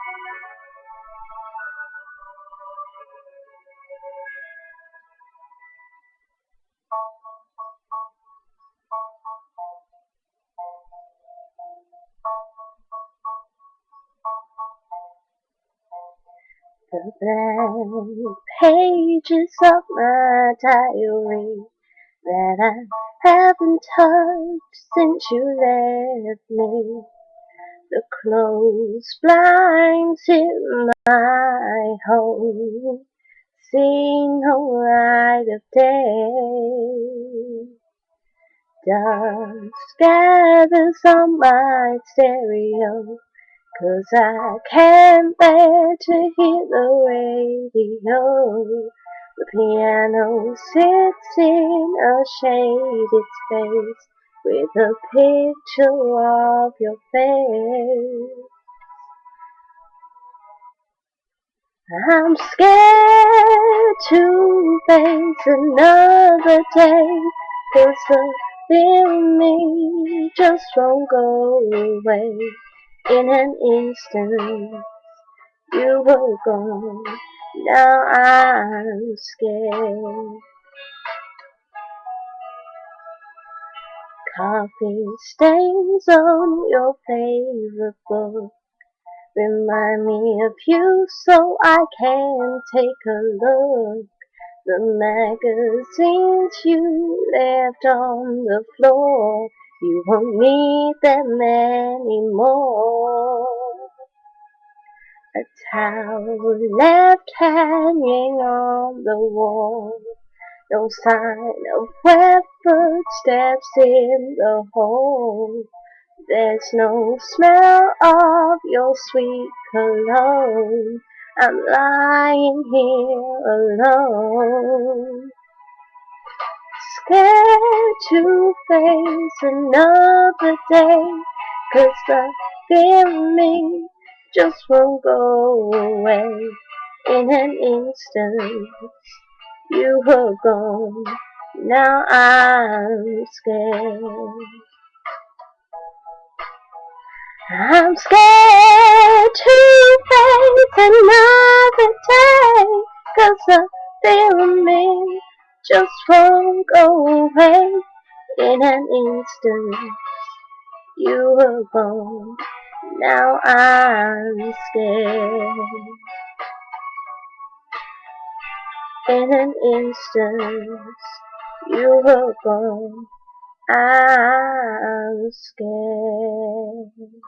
The blank pages of my diary that I haven't touched since you left me. The closed blinds in my home see no light of day. Dust gathers on my stereo, 'cause I can't bear to hear the radio. The piano sits in a shaded space with a picture of your face. I'm scared to face another day, 'cause the fear in me just won't go away. In an instant you were gone, now I'm scared. Coffee stains on your favorite book remind me of you, so I can take a look. The magazines you left on the floor, you won't need them anymore. A towel left hanging on the wall, no sign of where footsteps in the hall. There's no smell of your sweet cologne. I'm lying here alone, scared to face another day, 'cause the fear in me just won't go away. In an instant you were gone, now I'm scared. I'm scared to face another day, 'cause the fear of me just won't go away. In an instant you were gone, now I'm scared. In an instant you were gone, I'm scared.